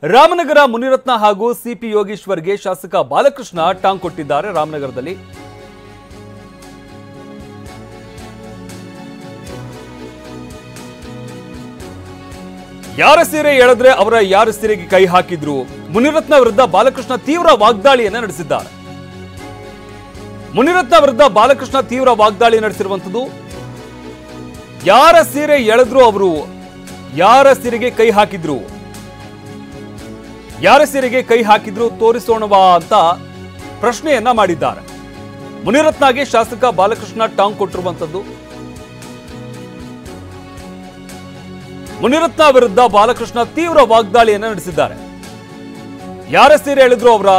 ರಾಮನಗರ ಮುನಿರತ್ನ ಹಾಗೂ ಸಿಪಿ ಯೋಗೇಶ್ವರ್ಗೆ ಶಾಸಕ ಬಾಲಕೃಷ್ಣ ಟಾಂಗ್ ಕೊಟ್ಟಿದ್ದಾರೆ. ರಾಮನಗರದಲ್ಲಿ ಯಾರ ಸೀರೆ ಎಳೆದ್ರೆ ಅವರ ಯಾರ ಸೀರೆಗೆ ಕೈ ಹಾಕಿದ್ರು. ಮುನಿರತ್ನ ವಿರುದ್ಧ ಬಾಲಕೃಷ್ಣ ತೀವ್ರ ವಾಗ್ದಾಳಿಯನ್ನ ನಡೆಸಿದ್ದಾರೆ. ಮುನಿರತ್ನ ವಿರುದ್ಧ ಬಾಲಕೃಷ್ಣ ತೀವ್ರ ವಾಗ್ದಾಳಿ ನಡೆಸಿರುವಂತದ್ದು. ಯಾರ ಸೀರೆ ಎಳೆದ್ರು ಅವರು ಯಾರ ಸೀರೆಗೆ ಕೈ ಹಾಕಿದ್ರು, ಯಾರ ಸೀರೆಗೆ ಕೈ ಹಾಕಿದ್ರು ತೋರಿಸೋಣವಾ ಅಂತ ಪ್ರಶ್ನೆಯನ್ನ ಮಾಡಿದ್ದಾರೆ. ಮುನಿರತ್ನಗೆ ಶಾಸಕ ಬಾಲಕೃಷ್ಣ ಟಾಂಗ್ ಕೊಟ್ಟಿರುವಂತದ್ದು. ಮುನಿರತ್ನ ವಿರುದ್ಧ ಬಾಲಕೃಷ್ಣ ತೀವ್ರ ವಾಗ್ದಾಳಿಯನ್ನ ನಡೆಸಿದ್ದಾರೆ. ಯಾರ ಸೀರೆ ಎಳೆದ್ರು ಅವರ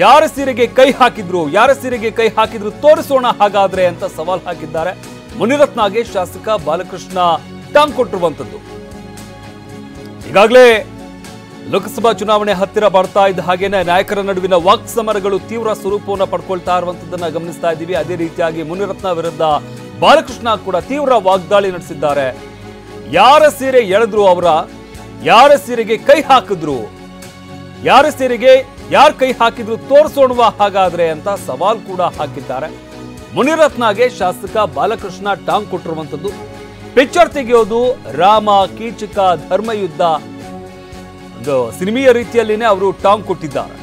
ಯಾರ ಸೀರೆಗೆ ಕೈ ಹಾಕಿದ್ರು, ಯಾರ ಸೀರೆಗೆ ಕೈ ಹಾಕಿದ್ರು ತೋರಿಸೋಣ ಹಾಗಾದ್ರೆ ಅಂತ ಸವಾಲ್ ಹಾಕಿದ್ದಾರೆ. ಮುನಿರತ್ನಗೆ ಶಾಸಕ ಬಾಲಕೃಷ್ಣ ಟಾಂಗ್ ಕೊಟ್ಟಿರುವಂತದ್ದು. ಈಗಾಗಲೇ ಲೋಕಸಭಾ ಚುನಾವಣೆ ಹತ್ತಿರ ಬರ್ತಾ ಇದ್ದ ಹಾಗೇನೆ ನಾಯಕರ ನಡುವಿನ ವಾಕ್ ಸಮರಗಳು ತೀವ್ರ ಸ್ವರೂಪವನ್ನು ಪಡ್ಕೊಳ್ತಾ ಇರುವಂತದ್ದನ್ನ ಗಮನಿಸ್ತಾ ಇದ್ದೀವಿ. ಅದೇ ರೀತಿಯಾಗಿ ಮುನಿರತ್ನ ವಿರುದ್ಧ ಬಾಲಕೃಷ್ಣ ಕೂಡ ತೀವ್ರ ವಾಗ್ದಾಳಿ ನಡೆಸಿದ್ದಾರೆ. ಯಾರ ಸೀರೆ ಎಳೆದ್ರು ಅವರ ಯಾರ ಸೀರೆಗೆ ಕೈ ಹಾಕಿದ್ರು, ಯಾರ ಸೀರೆಗೆ ಯಾರು ಕೈ ಹಾಕಿದ್ರು ತೋರಿಸೋಣವಾ ಹಾಗಾದ್ರೆ ಅಂತ ಸವಾಲ್ ಕೂಡ ಹಾಕಿದ್ದಾರೆ. ಮುನಿರತ್ನಗೆ ಶಾಸಕ ಬಾಲಕೃಷ್ಣ ಟಾಂಗ್ ಕೊಟ್ಟಿರುವಂತದ್ದು. ಪಿಕ್ಚರ್ ತೆಗೆಯೋದು ರಾಮ ಕೀಚಕ ಧರ್ಮಯುದ್ಧ ಒಂದು ಸಿನಿಮೀಯ ರೀತಿಯಲ್ಲಿನೇ ಅವರು ಟಾಂಗ್ ಕೊಟ್ಟಿದ್ದಾರೆ.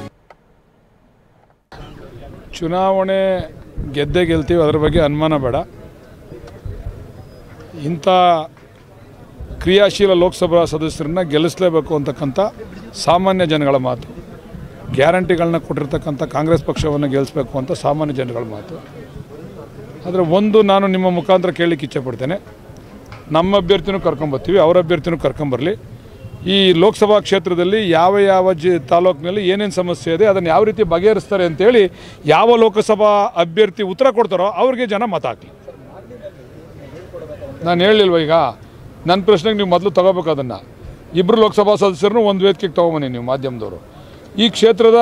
ಚುನಾವಣೆ ಗೆದ್ದೇ ಗೆಲ್ತೀವಿ, ಅದರ ಬಗ್ಗೆ ಅನುಮಾನ ಬೇಡ. ಇಂಥ ಕ್ರಿಯಾಶೀಲ ಲೋಕಸಭಾ ಸದಸ್ಯರನ್ನ ಗೆಲ್ಲಿಸಲೇಬೇಕು ಅಂತಕ್ಕಂಥ ಸಾಮಾನ್ಯ ಜನಗಳ ಮಾತು. ಗ್ಯಾರಂಟಿಗಳನ್ನ ಕೊಟ್ಟಿರ್ತಕ್ಕಂಥ ಕಾಂಗ್ರೆಸ್ ಪಕ್ಷವನ್ನು ಗೆಲ್ಲಿಸಬೇಕು ಅಂತ ಸಾಮಾನ್ಯ ಜನಗಳ ಮಾತು. ಆದರೆ ಒಂದು ನಾನು ನಿಮ್ಮ ಮುಖಾಂತರ ಕೇಳಲಿಕ್ಕೆ ಇಚ್ಛೆಪಡ್ತೇನೆ, ನಮ್ಮ ಅಭ್ಯರ್ಥಿನೂ ಕರ್ಕೊಂಬರ್ತೀವಿ, ಅವರ ಅಭ್ಯರ್ಥಿನೂ ಕರ್ಕೊಂಬರಲಿ. ಈ ಲೋಕಸಭಾ ಕ್ಷೇತ್ರದಲ್ಲಿ ಯಾವ ಯಾವ ತಾಲೂಕಿನಲ್ಲಿ ಏನೇನು ಸಮಸ್ಯೆ ಇದೆ ಅದನ್ನು ಯಾವ ರೀತಿ ಬಗೆಹರಿಸ್ತಾರೆ ಅಂತೇಳಿ ಯಾವ ಲೋಕಸಭಾ ಅಭ್ಯರ್ಥಿ ಉತ್ತರ ಕೊಡ್ತಾರೋ ಅವ್ರಿಗೆ ಜನ ಮತ ಹಾಕಲಿ. ನಾನು ಹೇಳಿಲ್ವ, ಈಗ ನನ್ನ ಪ್ರಶ್ನೆಗೆ ನೀವು ಮೊದಲು ತಗೋಬೇಕು. ಅದನ್ನು ಇಬ್ಬರು ಲೋಕಸಭಾ ಸದಸ್ಯರನ್ನು ಒಂದು ವೇದಿಕೆಗೆ ತೊಗೊಂಬನ್ನಿ ನೀವು ಮಾಧ್ಯಮದವರು. ಈ ಕ್ಷೇತ್ರದ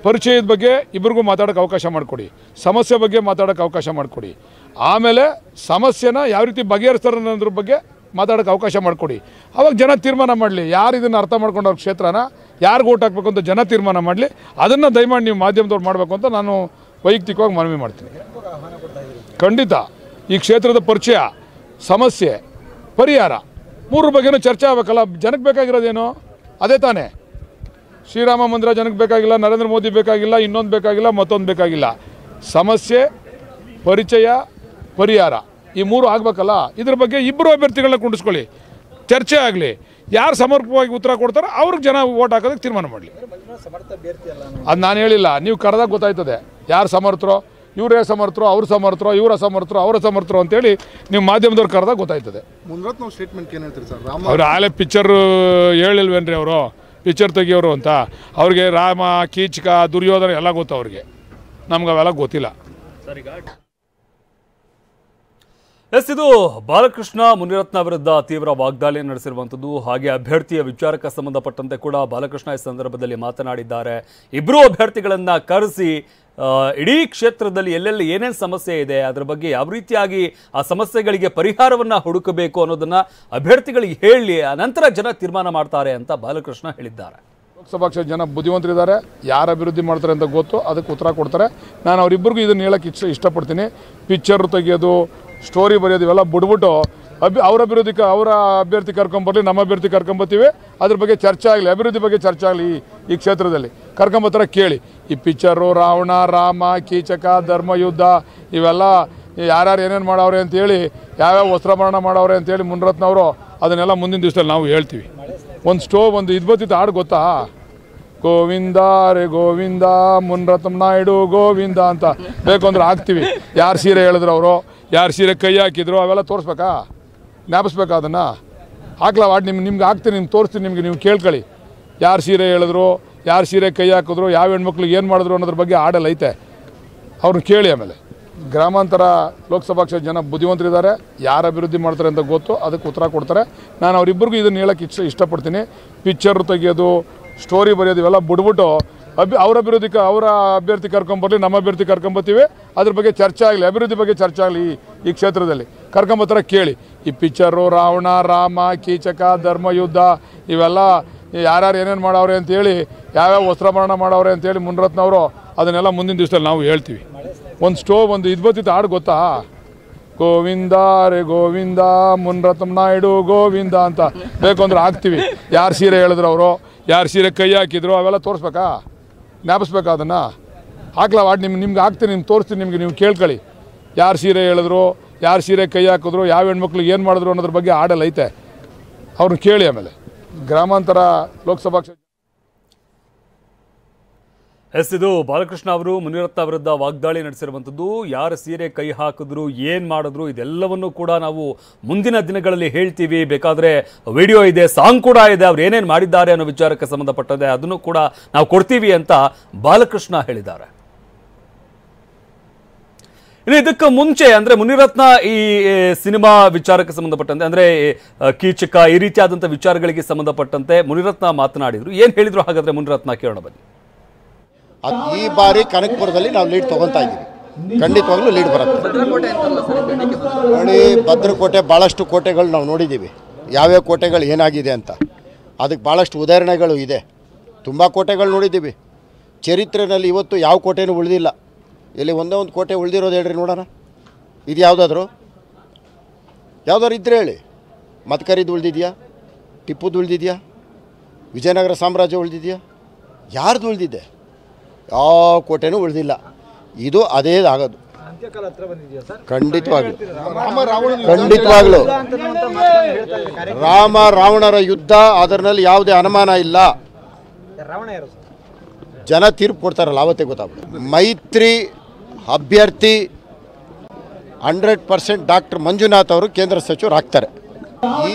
ಪರಿಚಯದ ಬಗ್ಗೆ ಇಬ್ಬರಿಗೂ ಮಾತಾಡೋಕ್ಕೆ ಅವಕಾಶ ಮಾಡಿಕೊಡಿ, ಸಮಸ್ಯೆ ಬಗ್ಗೆ ಮಾತಾಡೋಕ್ಕೆ ಅವಕಾಶ ಮಾಡಿಕೊಡಿ. ಆಮೇಲೆ ಸಮಸ್ಯೆನ ಯಾವ ರೀತಿ ಬಗೆಹರಿಸ್ತಾರೆ ಅನ್ನೋದ್ರ ಬಗ್ಗೆ ಮಾತಾಡೋಕ್ಕೆ ಅವಕಾಶ ಮಾಡಿಕೊಡಿ. ಅವಾಗ ಜನ ತೀರ್ಮಾನ ಮಾಡಲಿ, ಯಾರು ಇದನ್ನು ಅರ್ಥ ಮಾಡ್ಕೊಂಡು ಅವ್ರ ಕ್ಷೇತ್ರನ ಯಾರಿಗೆ ಓಟ್ ಹಾಕಬೇಕು ಅಂತ ಜನ ತೀರ್ಮಾನ ಮಾಡಲಿ. ಅದನ್ನು ದಯಮಾಡಿ ನೀವು ಮಾಧ್ಯಮದವ್ರು ಮಾಡಬೇಕು ಅಂತ ನಾನು ವೈಯಕ್ತಿಕವಾಗಿ ಮನವಿ ಮಾಡ್ತೀನಿ. ಖಂಡಿತ ಈ ಕ್ಷೇತ್ರದ ಪರಿಚಯ, ಸಮಸ್ಯೆ, ಪರಿಹಾರ ಮೂರು ಬಗ್ಗೆನೂ ಚರ್ಚೆ ಆಗಬೇಕಲ್ಲ. ಜನಕ್ಕೆ ಬೇಕಾಗಿರೋದೇನು ಅದೇ ತಾನೇ. ಶ್ರೀರಾಮ ಮಂದಿರ ಜನಕ್ಕೆ ಬೇಕಾಗಿಲ್ಲ, ನರೇಂದ್ರ ಮೋದಿ ಬೇಕಾಗಿಲ್ಲ, ಇನ್ನೊಂದು ಬೇಕಾಗಿಲ್ಲ, ಮತ್ತೊಂದು ಬೇಕಾಗಿಲ್ಲ. ಸಮಸ್ಯೆ, ಪರಿಚಯ, ಪರಿಹಾರ ಈ ಮೂರು ಆಗಬೇಕಲ್ಲ. ಇದ್ರ ಬಗ್ಗೆ ಇಬ್ಬರು ಅಭ್ಯರ್ಥಿಗಳನ್ನ ಕುಂಡಿಸ್ಕೊಳ್ಳಿ, ಚರ್ಚೆ ಆಗಲಿ. ಯಾರು ಸಮರ್ಪಕವಾಗಿ ಉತ್ತರ ಕೊಡ್ತಾರೋ ಅವ್ರಿಗೆ ಜನ ಓಟ್ ಹಾಕೋದಕ್ಕೆ ತೀರ್ಮಾನ ಮಾಡಲಿ. ಅದು ನಾನು ಹೇಳಿಲ್ಲ, ನೀವು ಕರೆದಾಗ ಗೊತ್ತಾಯ್ತದೆ ಯಾರು ಸಮರ್ಥರೋ, ಇವರೇ ಸಮರ್ಥರು, ಅವ್ರು ಸಮರ್ಥರು, ಇವರ ಸಮರ್ಥರು, ಅವರ ಸಮರ್ಥರು ಅಂತೇಳಿ ನೀವು ಮಾಧ್ಯಮದವ್ರು ಕರೆದಾಗ ಗೊತ್ತಾಯ್ತದೆ. ಅವ್ರು ಆಲೇ ಪಿಕ್ಚರ್ ಹೇಳಿಲ್ವೇನ್ರಿ, ಅವರು ಪಿಕ್ಚರ್ ತೆಗಿಯೋರು ಅಂತ. ಅವ್ರಿಗೆ ರಾಮ ಕೀಚಕ ದುರ್ಯೋಧನ ಎಲ್ಲ ಗೊತ್ತು, ಅವ್ರಿಗೆ. ನಮ್ಗೆ ಅವೆಲ್ಲ ಗೊತ್ತಿಲ್ಲ. ಇದು ಬಾಲಕೃಷ್ಣ ಮುನಿರತ್ನ ವಿರುದ್ಧ ತೀವ್ರ ವಾಗ್ದಾಳಿ ನಡೆಸಿರುವಂಥದ್ದು. ಹಾಗೆ ಅಭ್ಯರ್ಥಿಯ ವಿಚಾರಕ್ಕೆ ಸಂಬಂಧಪಟ್ಟಂತೆ ಕೂಡ ಬಾಲಕೃಷ್ಣ ಈ ಸಂದರ್ಭದಲ್ಲಿ ಮಾತನಾಡಿದ್ದಾರೆ. ಇಬ್ಬರು ಅಭ್ಯರ್ಥಿಗಳನ್ನ ಕರೆಸಿ ಇಡೀ ಕ್ಷೇತ್ರದಲ್ಲಿ ಎಲ್ಲೆಲ್ಲಿ ಏನೇನು ಸಮಸ್ಯೆ ಇದೆ ಅದರ ಬಗ್ಗೆ ಯಾವ ರೀತಿಯಾಗಿ ಆ ಸಮಸ್ಯೆಗಳಿಗೆ ಪರಿಹಾರವನ್ನ ಹುಡುಕಬೇಕು ಅನ್ನೋದನ್ನ ಅಭ್ಯರ್ಥಿಗಳಿಗೆ ಹೇಳಿ, ನಂತರ ಜನ ತೀರ್ಮಾನ ಮಾಡ್ತಾರೆ ಅಂತ ಬಾಲಕೃಷ್ಣ ಹೇಳಿದ್ದಾರೆ. ಲೋಕಸಭಾ ಕ್ಷೇತ್ರ ಜನ ಬುದ್ಧಿವಂತರಿದ್ದಾರೆ, ಯಾರು ಅಭಿವೃದ್ಧಿ ಮಾಡ್ತಾರೆ ಅಂತ ಗೊತ್ತು, ಅದಕ್ಕೆ ಉತ್ತರ ಕೊಡ್ತಾರೆ. ನಾನು ಅವರಿಬ್ಬರಿಗೂ ಇದನ್ನು ಹೇಳೋಕ್ಕೆ ಇಷ್ಟಪಡ್ತೀನಿ. ಪಿಕ್ಚರ್ ತೆಗೆಯೋದು, ಸ್ಟೋರಿ ಬರೆಯೋದು ಇವೆಲ್ಲ ಬಿಡ್ಬಿಟ್ಟು ಅವರ ಅಭ್ಯರ್ಥಿ ಕರ್ಕೊಂಬರ್ಲಿ, ನಮ್ಮ ಅಭ್ಯರ್ಥಿ ಕರ್ಕೊಂಬರ್ತೀವಿ, ಅದ್ರ ಬಗ್ಗೆ ಚರ್ಚೆ ಆಗಲಿ, ಅಭಿವೃದ್ಧಿ ಬಗ್ಗೆ ಚರ್ಚೆ ಆಗಲಿ. ಈ ಕ್ಷೇತ್ರದಲ್ಲಿ ಕರ್ಕೊಂಬರ್ತಾರೆ ಕೇಳಿ. ಈ ಪಿಕ್ಚರು ರಾವಣ, ರಾಮ, ಕೀಚಕ, ಧರ್ಮಯುದ್ಧ ಇವೆಲ್ಲ ಯಾರ್ಯಾರು ಏನೇನು ಮಾಡವ್ರೆ ಅಂತೇಳಿ, ಯಾವ್ಯಾವ ವಸ್ತ್ರಮರಣ ಮಾಡವ್ರೆ ಅಂತೇಳಿ ಮುನಿರತ್ನವರು ಅದನ್ನೆಲ್ಲ ಮುಂದಿನ ದಿವಸದಲ್ಲಿ ನಾವು ಹೇಳ್ತೀವಿ. ಒಂದು ಇದು ಬರ್ತಿತ್ತು ಹಾಡು ಗೊತ್ತಾ, ಗೋವಿಂದ ರೇ ಗೋವಿಂದ ಮುನಿರತ್ನ ನಾಯ್ಡು ಗೋವಿಂದ ಅಂತ. ಬೇಕು ಅಂದ್ರೆ ಹಾಕ್ತೀವಿ. ಯಾರು ಸೀರೆ ಹೇಳಿದ್ರು ಅವರು, ಯಾರು ಸೀರೆ ಕೈ ಹಾಕಿದ್ರು ಅವೆಲ್ಲ ತೋರಿಸ್ಬೇಕಾ, ಜ್ಞಾಪಿಸ್ಬೇಕಾ? ಅದನ್ನು ಹಾಕ್ಲ ಹಾಡು ನಿಮ್ಗೆ ಹಾಕ್ತೀನಿ, ನಿಮ್ಗೆ ತೋರಿಸ್ತೀನಿ. ನಿಮಗೆ ನೀವು ಕೇಳ್ಕೊಳ್ಳಿ, ಯಾರು ಸೀರೆ ಹೇಳಿದ್ರು, ಯಾರು ಸೀರೆ ಕೈ ಹಾಕಿದ್ರು, ಯಾವ ಹೆಣ್ಮಕ್ಳಿಗೆ ಏನು ಮಾಡಿದ್ರು ಅನ್ನೋದ್ರ ಬಗ್ಗೆ ಹಾಡೆಲ್ಲ ಐತೆ, ಅವ್ರನ್ನ ಕೇಳಿ. ಆಮೇಲೆ ಗ್ರಾಮಾಂತರ ಲೋಕಸಭಾ ಕ್ಷೇತ್ರ ಜನ ಬುದ್ಧಿವಂತರಿದ್ದಾರೆ, ಯಾರು ಅಭಿವೃದ್ಧಿ ಮಾಡ್ತಾರೆ ಅಂತ ಗೊತ್ತು, ಅದಕ್ಕೆ ಉತ್ತರ ಕೊಡ್ತಾರೆ. ನಾನು ಅವರಿಬ್ಬರಿಗೂ ಇದನ್ನು ಹೇಳೋಕ್ಕೆ ಇಷ್ಟಪಡ್ತೀನಿ. ಪಿಕ್ಚರ್ ತೆಗೆಯೋದು, ಸ್ಟೋರಿ ಬರೆಯೋದು ಇವೆಲ್ಲ ಬಿಡ್ಬಿಟ್ಟು ಅವರ ಅಭ್ಯರ್ಥಿ ಕರ್ಕೊಂಬರ್ಲಿ, ನಮ್ಮ ಅಭ್ಯರ್ಥಿ ಕರ್ಕೊಂಬರ್ತೀವಿ, ಅದ್ರ ಬಗ್ಗೆ ಚರ್ಚೆ ಆಗಲಿ, ಅಭಿವೃದ್ಧಿ ಬಗ್ಗೆ ಚರ್ಚೆ ಆಗಲಿ. ಈ ಕ್ಷೇತ್ರದಲ್ಲಿ ಕರ್ಕೊಂಬರ್ತಾರೆ ಕೇಳಿ. ಈ ಪಿಕ್ಚರು ರಾವಣ, ರಾಮ, ಕೀಚಕ, ಧರ್ಮಯುದ್ಧ ಇವೆಲ್ಲ ಯಾರ್ಯಾರು ಏನೇನು ಮಾಡವ್ರೆ ಅಂತೇಳಿ ಯಾವ್ಯಾವ ವಸ್ತ್ರಭರಣ ಮಾಡವ್ರೆ ಅಂತೇಳಿ ಮುನಿರತ್ನವರು ಅದನ್ನೆಲ್ಲ ಮುಂದಿನ ದಿವಸದಲ್ಲಿ ನಾವು ಹೇಳ್ತೀವಿ. ಒಂದು ಸ್ಟೋವ್ ಒಂದು ಇದು ಬರ್ತಿತ್ತು ಹಾಡು ಗೊತ್ತಾ, ಗೋವಿಂದ ರೇ ಗೋವಿಂದ ಮುನಿರತ್ನ ನಾಯ್ಡು ಗೋವಿಂದ ಅಂತ ಬೇಕು ಅಂದ್ರೆ ಹಾಕ್ತೀವಿ. ಯಾರು ಸೀರೆ ಹೇಳಿದ್ರು ಅವರು, ಯಾರು ಸೀರೆ ಕೈ ಹಾಕಿದ್ರು ಅವೆಲ್ಲ ತೋರಿಸ್ಬೇಕಾ, ಜ್ಞಾಪಿಸ್ಬೇಕಾ ಅದನ್ನು ಹಾಕ್ಲಾ ಹಾಡು ನಿಮ್ಗೆ ಹಾಕ್ತೀನಿ, ನಿಮ್ಗೆ ತೋರಿಸ್ತೀನಿ, ನಿಮಗೆ ನೀವು ಕೇಳ್ಕೊಳ್ಳಿ. ಯಾರು ಸೀರೆ ಹೇಳಿದ್ರು, ಯಾರು ಸೀರೆ ಕೈ ಹಾಕಿದ್ರು, ಯಾವ ಹೆಣ್ಮಕ್ಳಿಗೆ ಏನು ಮಾಡಿದ್ರು ಅನ್ನೋದ್ರ ಬಗ್ಗೆ ಹಾಡಲ್ಲಿ ಐತೆ, ಅವ್ರನ್ನ ಕೇಳಿ. ಆಮೇಲೆ ಗ್ರಾಮಾಂತರ ಲೋಕಸಭಾ ಕ್ಷೇತ್ರ ಇದು ಬಾಲಕೃಷ್ಣ ಅವರು ಮುನಿರತ್ನ ವಿರುದ್ಧ ವಾಗ್ದಾಳಿ ನಡೆಸಿರುವಂಥದ್ದು. ಯಾರ ಸೀರೆ ಕೈ ಹಾಕಿದ್ರು, ಏನು ಮಾಡಿದ್ರು, ಇದೆಲ್ಲವನ್ನು ಕೂಡ ನಾವು ಮುಂದಿನ ದಿನಗಳಲ್ಲಿ ಹೇಳ್ತೀವಿ. ಬೇಕಾದರೆ ವಿಡಿಯೋ ಇದೆ, ಸಾಂಗ್ ಕೂಡ ಇದೆ, ಅವ್ರು ಏನೇನು ಮಾಡಿದ್ದಾರೆ ಅನ್ನೋ ವಿಚಾರಕ್ಕೆ ಸಂಬಂಧಪಟ್ಟದೆ ಅದನ್ನು ಕೂಡ ನಾವು ಕೊಡ್ತೀವಿ ಅಂತ ಬಾಲಕೃಷ್ಣ ಹೇಳಿದ್ದಾರೆ. ಇನ್ನು ಇದಕ್ಕೆ ಮುಂಚೆ ಅಂದ್ರೆ ಮುನಿರತ್ನ ಈ ಸಿನಿಮಾ ವಿಚಾರಕ್ಕೆ ಸಂಬಂಧಪಟ್ಟಂತೆ ಅಂದ್ರೆ ಕೀಚಕ ಈ ರೀತಿಯಾದಂಥ ವಿಚಾರಗಳಿಗೆ ಸಂಬಂಧಪಟ್ಟಂತೆ ಮುನಿರತ್ನ ಮಾತನಾಡಿದ್ರು. ಏನು ಹೇಳಿದ್ರು ಹಾಗಾದ್ರೆ ಮುನಿರತ್ನ ಕೇಳೋಣ ಬನ್ನಿ. ಈ ಬಾರಿ ಕನಕಪುರದಲ್ಲಿ ನಾವು ಲೀಡ್ ತೊಗೊತಾ ಇದ್ದೀವಿ, ಖಂಡಿತವಾಗ್ಲೂ ಲೀಡ್ ಬರುತ್ತೆ ನೋಡಿ. ಭದ್ರಕೋಟೆ ಭಾಳಷ್ಟು ಕೋಟೆಗಳು ನಾವು ನೋಡಿದ್ದೀವಿ, ಯಾವ್ಯಾವ ಕೋಟೆಗಳು ಏನಾಗಿದೆ ಅಂತ. ಅದಕ್ಕೆ ಭಾಳಷ್ಟು ಉದಾಹರಣೆಗಳು ಇದೆ, ತುಂಬ ಕೋಟೆಗಳು ನೋಡಿದ್ದೀವಿ. ಚರಿತ್ರೆಯಲ್ಲಿ ಇವತ್ತು ಯಾವ ಕೋಟೆನೂ ಉಳಿದಿಲ್ಲ. ಇಲ್ಲಿ ಒಂದೇ ಒಂದು ಕೋಟೆ ಉಳಿದಿರೋದು ಹೇಳ್ರಿ ನೋಡೋಣ. ಇದು ಯಾವುದಾದ್ರು ಇದ್ದರೆ ಹೇಳಿ. ಮದಕರಿದು ಉಳಿದಿದೆಯಾ, ಟಿಪ್ಪುದು ಉಳಿದಿದೆಯಾ, ವಿಜಯನಗರ ಸಾಮ್ರಾಜ್ಯ ಉಳಿದಿದೆಯಾ, ಯಾರ್ದು ಉಳಿದಿದೆ? ಯಾವ ಕೋಟೆನೂ ಉಳಿದಿಲ್ಲ. ಇದು ಅದೇ ಆಗೋದು ಖಂಡಿತವಾಗ್ಲೂ. ರಾಮ ರಾವಣರ ಯುದ್ಧ, ಅದರಲ್ಲಿ ಯಾವುದೇ ಅನುಮಾನ ಇಲ್ಲ. ಜನ ತೀರ್ಪು ಕೊಡ್ತಾರಲ್ಲ ಅವತ್ತೇ ಗೊತ್ತಾಗ್ತದೆ. ಮೈತ್ರಿ ಅಭ್ಯರ್ಥಿ 100% ಡಾಕ್ಟರ್ ಮಂಜುನಾಥ್ ಅವರು ಕೇಂದ್ರ ಸಚಿವರು ಆಗ್ತಾರೆ. ಈ